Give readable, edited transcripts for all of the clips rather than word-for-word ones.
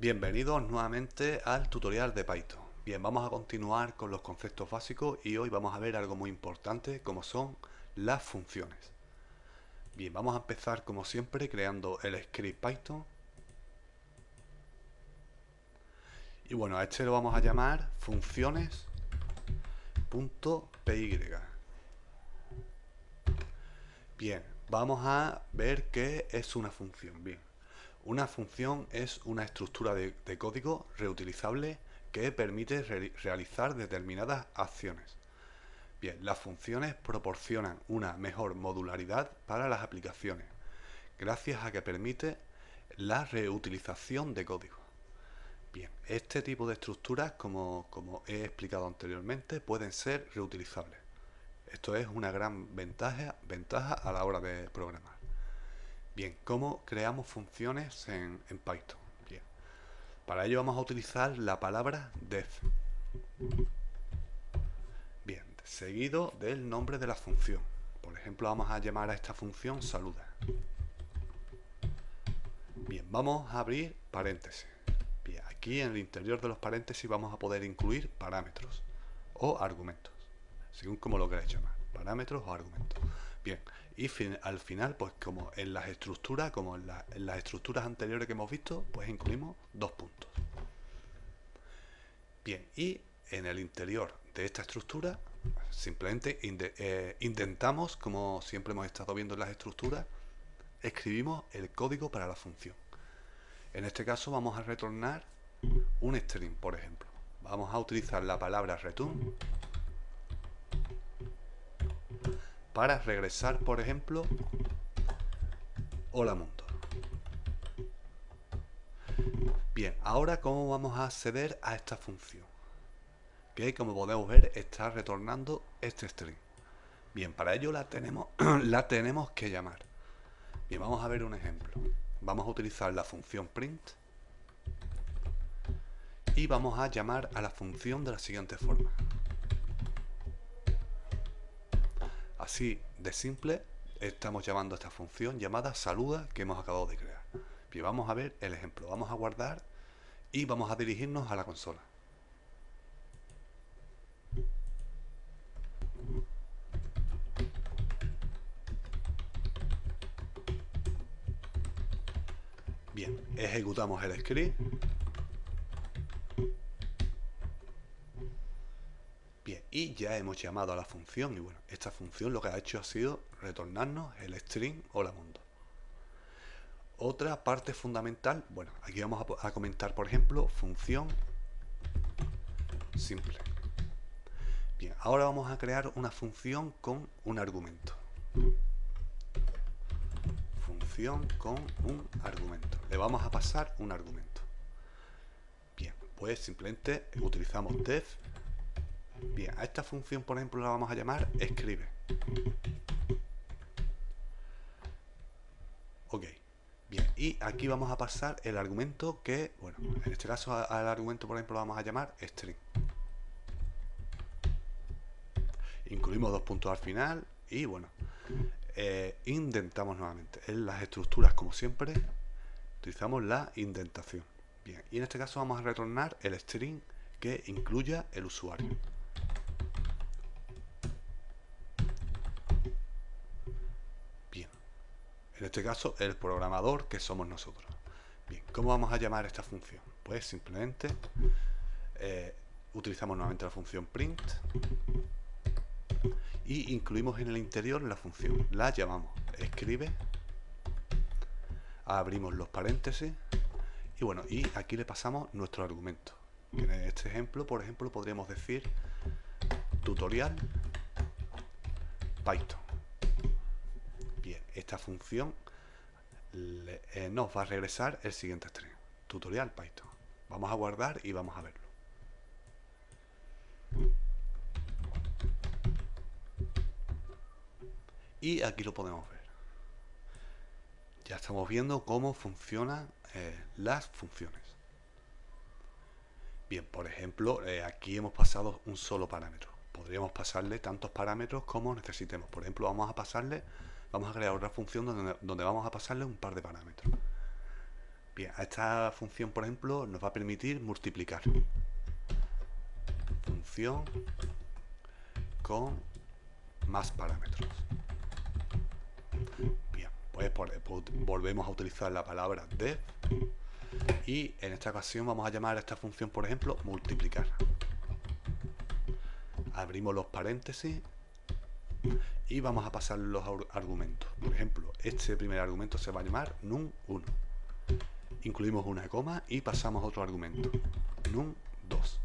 Bienvenidos nuevamente al tutorial de Python. Bien, vamos a continuar con los conceptos básicos y hoy vamos a ver algo muy importante como son las funciones. Bien, vamos a empezar como siempre creando el script Python. Y bueno, a este lo vamos a llamar funciones.py. Bien, vamos a ver qué es una función. Bien, una función es una estructura de código reutilizable que permite realizar determinadas acciones. Bien, las funciones proporcionan una mejor modularidad para las aplicaciones, gracias a que permite la reutilización de código. Bien, este tipo de estructuras, como he explicado anteriormente, pueden ser reutilizables. Esto es una gran ventaja a la hora de programar. Bien, ¿cómo creamos funciones en Python? Bien, para ello vamos a utilizar la palabra def. Bien, seguido del nombre de la función. Por ejemplo, vamos a llamar a esta función saluda. Bien, vamos a abrir paréntesis. Bien, aquí en el interior de los paréntesis vamos a poder incluir parámetros o argumentos, según como lo queráis llamar, parámetros o argumentos. Bien, y al final, pues como en las estructuras, como en las estructuras anteriores que hemos visto, pues incluimos dos puntos. Bien, y en el interior de esta estructura, simplemente indentamos, como siempre hemos estado viendo en las estructuras, escribimos el código para la función. En este caso vamos a retornar un string, por ejemplo. Vamos a utilizar la palabra return para regresar, por ejemplo, hola mundo. Bien, ahora ¿cómo vamos a acceder a esta función? Que como podemos ver está retornando este string. Bien, para ello la tenemos que llamar. Bien, vamos a ver un ejemplo. Vamos a utilizar la función print y vamos a llamar a la función de la siguiente forma. Así de simple estamos llamando a esta función llamada saluda que hemos acabado de crear. Bien, vamos a ver el ejemplo. Vamos a guardar y vamos a dirigirnos a la consola. Bien, ejecutamos el script. Bien, y ya hemos llamado a la función y bueno, esta función lo que ha hecho ha sido retornarnos el string hola mundo. Otra parte fundamental, bueno, aquí vamos a comentar por ejemplo función simple. Bien, ahora vamos a crear una función con un argumento. Función con un argumento. Le vamos a pasar un argumento. Bien, pues simplemente utilizamos def. Bien, a esta función, por ejemplo, la vamos a llamar escribe. Ok. Bien, y aquí vamos a pasar el argumento que, bueno, en este caso al argumento, por ejemplo, lo vamos a llamar string. Incluimos dos puntos al final y, bueno, indentamos nuevamente. En las estructuras, como siempre, utilizamos la indentación. Bien, y en este caso vamos a retornar el string que incluya el usuario. Bien, en este caso el programador que somos nosotros. Bien, ¿cómo vamos a llamar esta función? Pues simplemente utilizamos nuevamente la función print y incluimos en el interior la función. La llamamos escribe, abrimos los paréntesis y bueno, y aquí le pasamos nuestro argumento. Que en este ejemplo, por ejemplo, podríamos decir tutorial Python. Bien, esta función nos va a regresar el siguiente string, tutorial Python. Vamos a guardar y vamos a verlo. Y aquí lo podemos ver. Ya estamos viendo cómo funcionan las funciones. Bien, por ejemplo, aquí hemos pasado un solo parámetro. Podríamos pasarle tantos parámetros como necesitemos. Por ejemplo, vamos a crear otra función donde vamos a pasarle un par de parámetros. Bien, a esta función, por ejemplo, nos va a permitir multiplicar. Función con más parámetros. Bien, pues volvemos a utilizar la palabra def y en esta ocasión vamos a llamar a esta función, por ejemplo, multiplicar. Abrimos los paréntesis y vamos a pasar los argumentos. Por ejemplo, este primer argumento se va a llamar num1. Incluimos una coma y pasamos otro argumento, num2.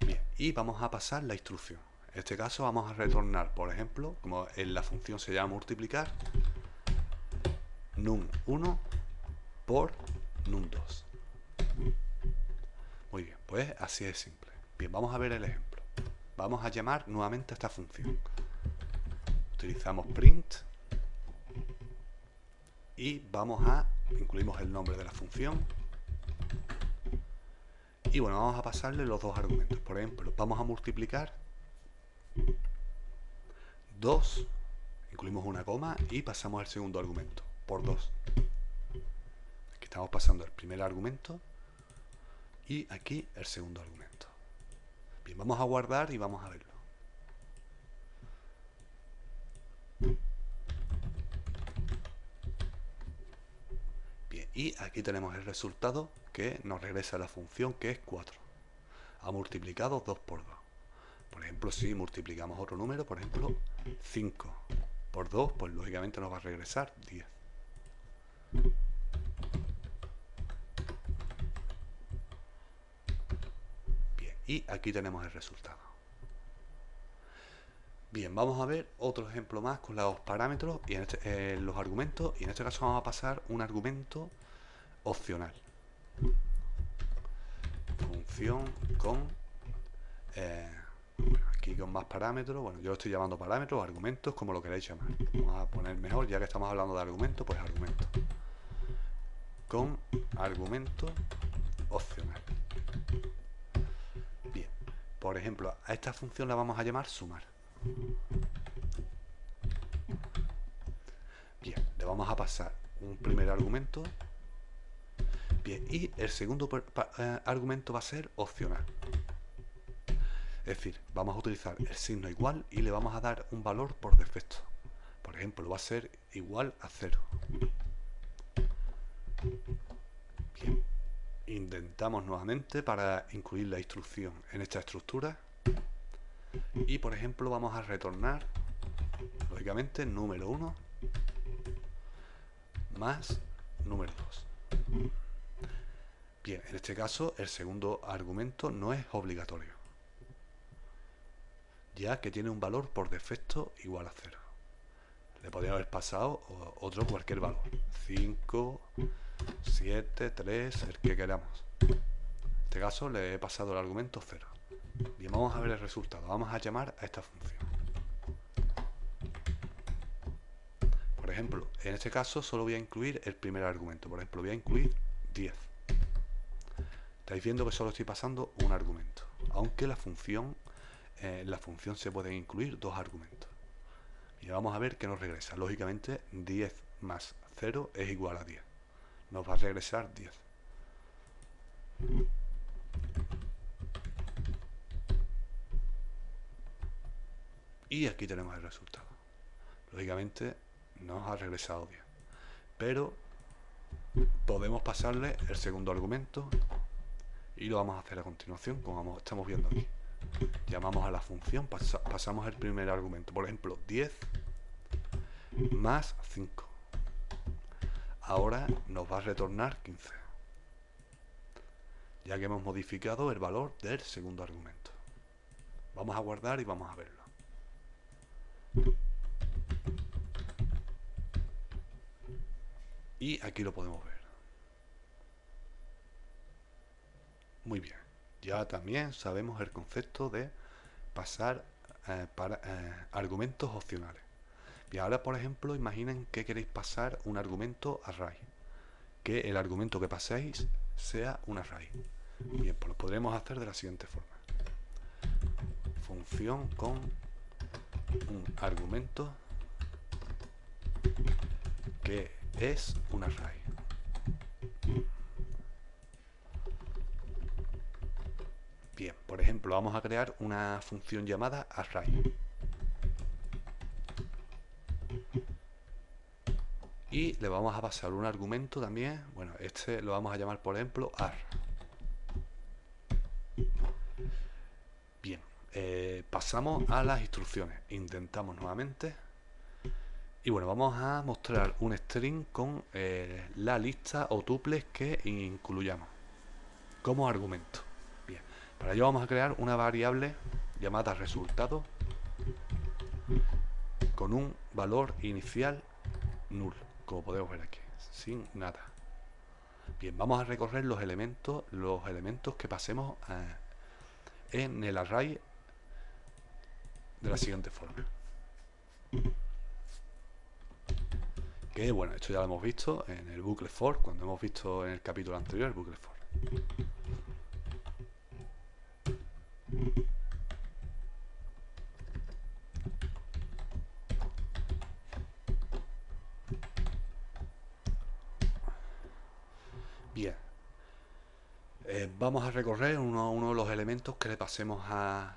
Bien, y vamos a pasar la instrucción. En este caso vamos a retornar, por ejemplo, como en la función se llama multiplicar, num1 por num2. Muy bien, pues así es simple. Bien, vamos a ver el ejemplo. Vamos a llamar nuevamente a esta función. Utilizamos print y incluimos el nombre de la función. Y bueno, vamos a pasarle los dos argumentos. Por ejemplo, vamos a multiplicar 2, incluimos una coma y pasamos el segundo argumento, por 2. Aquí estamos pasando el primer argumento y aquí el segundo argumento. Bien, vamos a guardar y vamos a verlo. Bien, y aquí tenemos el resultado que nos regresa la función, que es 4. Ha multiplicado 2 por 2. Por ejemplo, si multiplicamos otro número, por ejemplo, 5 por 2, pues lógicamente nos va a regresar 10. Bien, y aquí tenemos el resultado. Bien, vamos a ver otro ejemplo más con los parámetros y los argumentos, y en este caso vamos a pasar un argumento opcional. Función con aquí con más parámetros. Bueno, yo lo estoy llamando parámetros, argumentos, como lo queráis llamar. Vamos a poner mejor, ya que estamos hablando de argumentos, pues argumento. Con argumento opcional. Bien, por ejemplo, a esta función la vamos a llamar sumar. Bien, le vamos a pasar un primer argumento. Bien, y el segundo argumento va a ser opcional. Es decir, vamos a utilizar el signo igual y le vamos a dar un valor por defecto. Por ejemplo, va a ser igual a 0. Bien, intentamos nuevamente para incluir la instrucción en esta estructura. Y por ejemplo vamos a retornar, lógicamente, número 1 más número 2. Bien, en este caso el segundo argumento no es obligatorio, ya que tiene un valor por defecto igual a 0. Le podría haber pasado otro cualquier valor, 5, 7, 3, el que queramos. En este caso le he pasado el argumento 0. Bien, vamos a ver el resultado. Vamos a llamar a esta función. Por ejemplo, en este caso solo voy a incluir el primer argumento. Por ejemplo, voy a incluir 10. Estáis viendo que solo estoy pasando un argumento, aunque en la función se pueden incluir dos argumentos. Y vamos a ver qué nos regresa. Lógicamente, 10 más 0 es igual a 10. Nos va a regresar 10. Y aquí tenemos el resultado. Lógicamente nos ha regresado 10. Pero podemos pasarle el segundo argumento y lo vamos a hacer a continuación, como estamos viendo aquí. Llamamos a la función, pasamos el primer argumento. Por ejemplo, 10 más 5. Ahora nos va a retornar 15, ya que hemos modificado el valor del segundo argumento. Vamos a guardar y vamos a verlo. Y aquí lo podemos ver. Muy bien. Ya también sabemos el concepto de pasar argumentos opcionales. Y ahora, por ejemplo, imaginen que queréis pasar un argumento array. Que el argumento que paséis sea un array. Bien, pues lo podremos hacer de la siguiente forma. Función con un argumento que es un array. Bien, por ejemplo, vamos a crear una función llamada array. Y le vamos a pasar un argumento también. Bueno, este lo vamos a llamar, por ejemplo, ar. Bien, pasamos a las instrucciones. Intentamos nuevamente. Y bueno, vamos a mostrar un string con la lista o tuples que incluyamos como argumento. Bien, para ello vamos a crear una variable llamada resultado con un valor inicial null, como podemos ver aquí, sin nada. Bien, vamos a recorrer los elementos que pasemos en el array de la siguiente forma. Que bueno, esto ya lo hemos visto en el bucle for, cuando hemos visto en el capítulo anterior el bucle for. Bien, vamos a recorrer uno de los elementos que le pasemos a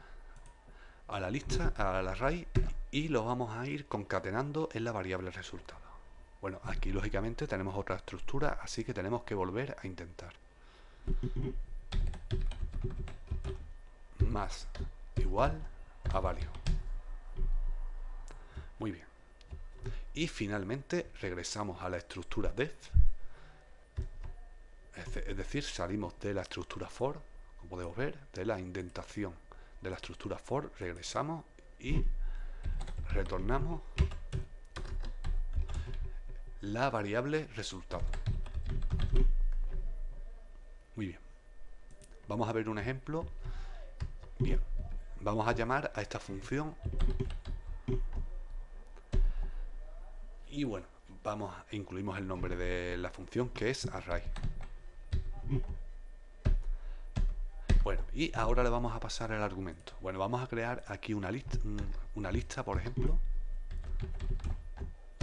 la lista, al array, y los vamos a ir concatenando en la variable resultado. Bueno, aquí lógicamente tenemos otra estructura, así que tenemos que volver a intentar. Más igual a value. Muy bien. Y finalmente regresamos a la estructura def, es decir, salimos de la estructura for, como podemos ver, de la indentación de la estructura for, regresamos y retornamos la variable resultado. Muy bien. Vamos a ver un ejemplo. Bien. Vamos a llamar a esta función y bueno, incluimos el nombre de la función, que es array. Bueno, y ahora le vamos a pasar el argumento. Bueno, vamos a crear aquí una lista, por ejemplo,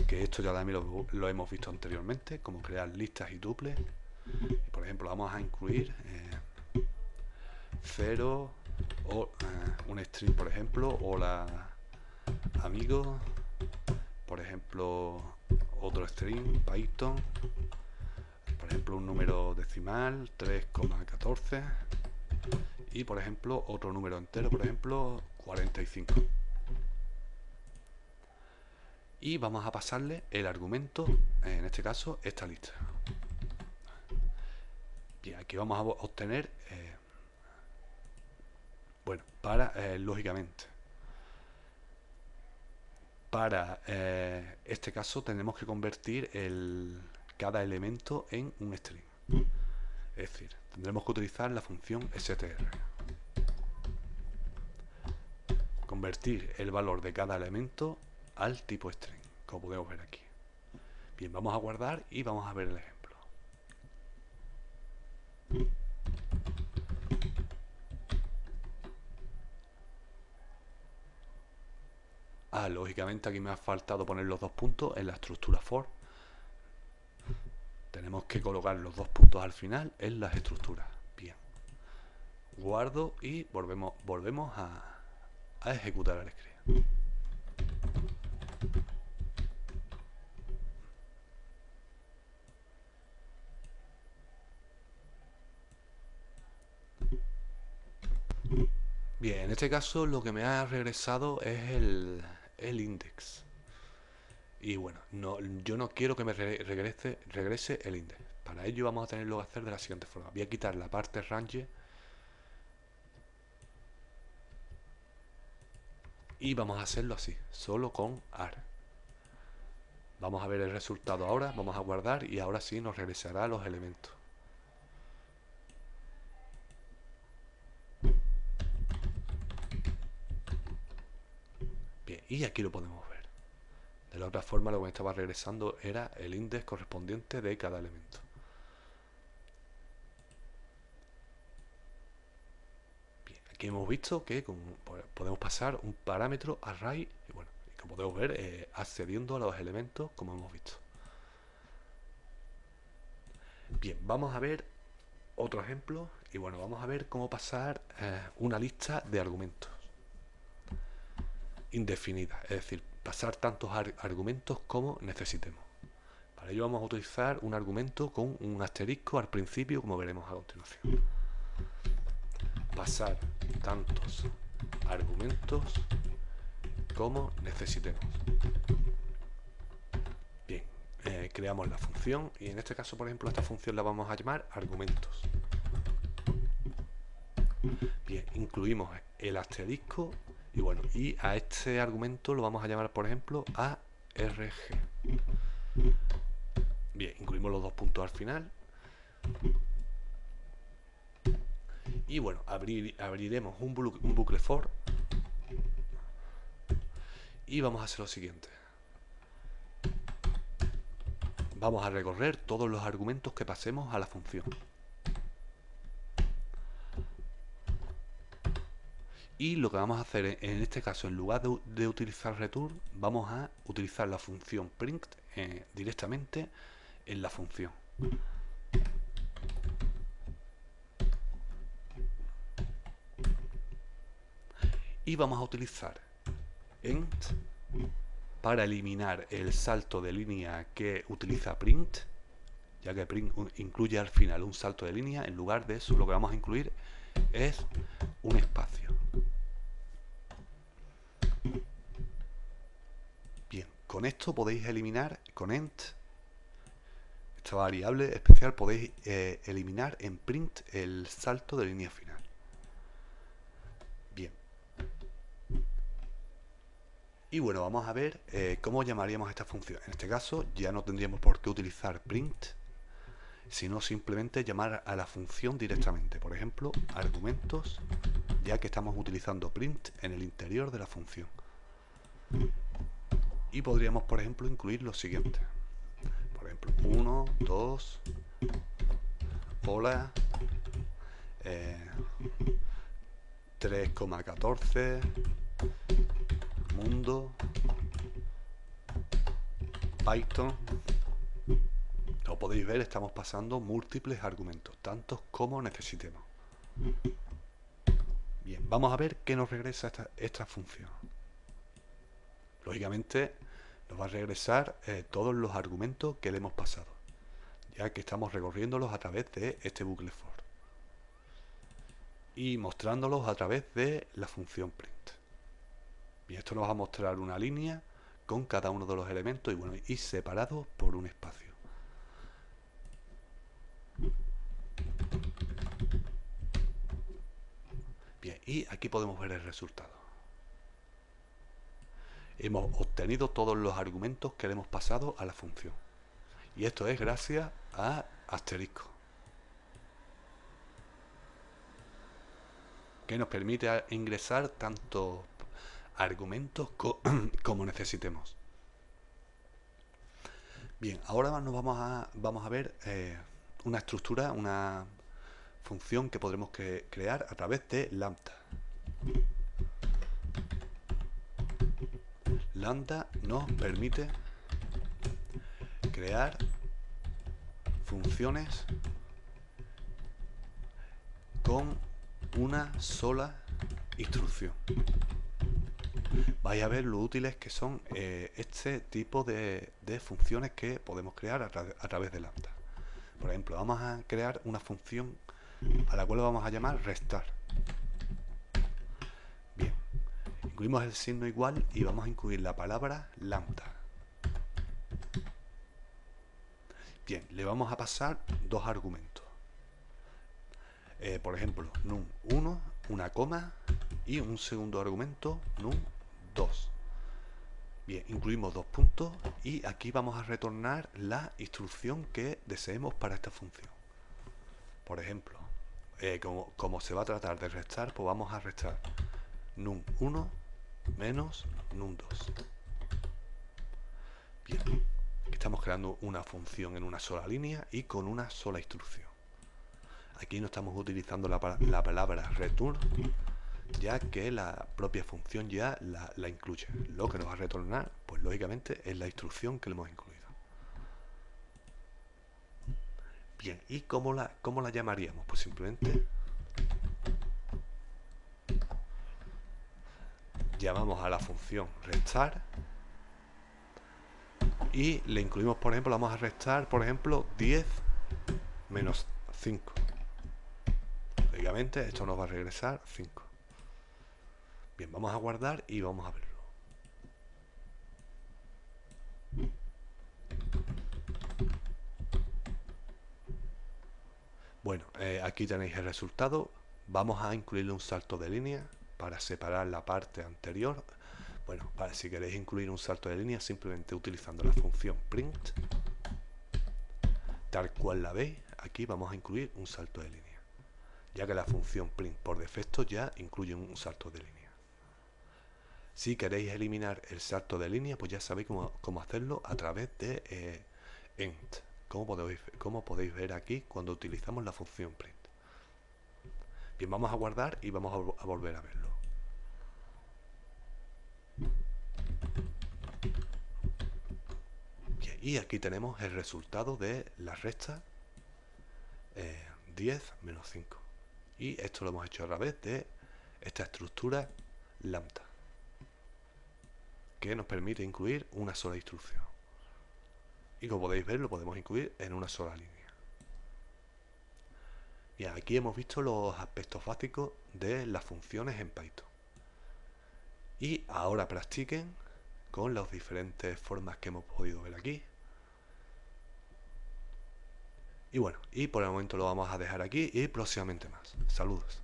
que esto ya también lo hemos visto anteriormente, como crear listas y tuples. Y por ejemplo, vamos a incluir 0 o un string, por ejemplo, hola amigo, por ejemplo, otro string, Python, por ejemplo, un número decimal, 3,14, y por ejemplo, otro número entero, por ejemplo, 45. Y vamos a pasarle el argumento, en este caso, esta lista. Bien, aquí vamos a obtener, bueno, lógicamente, para este caso tenemos que convertir cada elemento en un string. Es decir, tendremos que utilizar la función str. Convertir el valor de cada elemento al tipo string, como podemos ver aquí. Bien, vamos a guardar y vamos a ver el ejemplo. Lógicamente aquí me ha faltado poner los dos puntos en la estructura for. Tenemos que colocar los dos puntos al final en las estructuras. Bien. Guardo y volvemos a ejecutar el script. Bien, en este caso lo que me ha regresado es el index. Y bueno, yo no quiero que me regrese el index. Para ello vamos a tenerlo que hacer de la siguiente forma. Voy a quitar la parte range y vamos a hacerlo así, solo con ar. Vamos a ver el resultado ahora, vamos a guardar y ahora sí nos regresará los elementos. Bien, y aquí lo podemos ver. De la otra forma lo que me estaba regresando era el índice correspondiente de cada elemento. Bien, aquí hemos visto que podemos pasar un parámetro array y bueno, como podemos ver, accediendo a los elementos como hemos visto. Bien, vamos a ver otro ejemplo y bueno, vamos a ver cómo pasar una lista de argumentos indefinida, es decir, pasar tantos argumentos como necesitemos. Para ello vamos a utilizar un argumento con un asterisco al principio, como veremos a continuación. Pasar tantos argumentos como necesitemos. Bien, creamos la función y en este caso, por ejemplo, a esta función la vamos a llamar argumentos. Bien, incluimos el asterisco y bueno, y a este argumento lo vamos a llamar, por ejemplo, ARG. Bien, incluimos los dos puntos al final. Y bueno, abriremos un bucle for y vamos a hacer lo siguiente. Vamos a recorrer todos los argumentos que pasemos a la función. Y lo que vamos a hacer en este caso, en lugar de utilizar return, vamos a utilizar la función print directamente en la función. Y vamos a utilizar ent para eliminar el salto de línea que utiliza print, ya que print incluye al final un salto de línea. En lugar de eso, lo que vamos a incluir es un espacio. Bien, con esto podéis eliminar, con ent, esta variable especial, podéis eliminar en print el salto de línea final. Bien. Y bueno, vamos a ver cómo llamaríamos a esta función. En este caso ya no tendríamos por qué utilizar print, sino simplemente llamar a la función directamente. Por ejemplo, argumentos, ya que estamos utilizando print en el interior de la función. Y podríamos, por ejemplo, incluir lo siguiente. Por ejemplo, 1, 2, hola, 3,14, mundo, Python. Como podéis ver, estamos pasando múltiples argumentos, tantos como necesitemos. Bien, vamos a ver qué nos regresa esta función. Lógicamente, nos va a regresar todos los argumentos que le hemos pasado, ya que estamos recorriéndolos a través de este bucle for y mostrándolos a través de la función print. Bien, esto nos va a mostrar una línea con cada uno de los elementos y bueno, y separados por un espacio. Bien, y aquí podemos ver el resultado. Hemos obtenido todos los argumentos que le hemos pasado a la función. Y esto es gracias a asterisco, que nos permite ingresar tantos argumentos como necesitemos. Bien, ahora nos vamos a ver una estructura, una función que podremos crear a través de lambda. Lambda nos permite crear funciones con una sola instrucción. Vais a ver lo útiles que son este tipo de funciones que podemos crear a través de lambda. Por ejemplo, vamos a crear una función a la cual vamos a llamar restar. Bien, incluimos el signo igual y vamos a incluir la palabra lambda. Bien, le vamos a pasar dos argumentos. Por ejemplo, num1, una coma y un segundo argumento num2. Bien, incluimos dos puntos y aquí vamos a retornar la instrucción que deseemos para esta función. Por ejemplo, como se va a tratar de restar, pues vamos a restar num1 menos num2. Bien, aquí estamos creando una función en una sola línea y con una sola instrucción. Aquí no estamos utilizando la palabra return, ya que la propia función ya la incluye. Lo que nos va a retornar, pues lógicamente, es la instrucción que le hemos incluido. Bien, ¿y cómo la llamaríamos? Pues simplemente llamamos a la función restar y le incluimos, por ejemplo, vamos a restar, por ejemplo, 10 menos 5. Lógicamente esto nos va a regresar 5. Bien, vamos a guardar y vamos a verlo. Bueno, aquí tenéis el resultado. Vamos a incluirle un salto de línea para separar la parte anterior. Bueno, si queréis incluir un salto de línea, simplemente utilizando la función print, tal cual la veis, aquí vamos a incluir un salto de línea, ya que la función print por defecto ya incluye un salto de línea. Si queréis eliminar el salto de línea, pues ya sabéis cómo hacerlo a través de int, como podéis ver aquí cuando utilizamos la función print. Bien, vamos a guardar y vamos a volver a verlo. Bien, y aquí tenemos el resultado de la resta 10 menos 5. Y esto lo hemos hecho a través de esta estructura lambda, que nos permite incluir una sola instrucción. Y como podéis ver, lo podemos incluir en una sola línea. Bien, aquí hemos visto los aspectos básicos de las funciones en Python. Y ahora practiquen con las diferentes formas que hemos podido ver aquí. Y bueno, y por el momento lo vamos a dejar aquí y próximamente más. Saludos.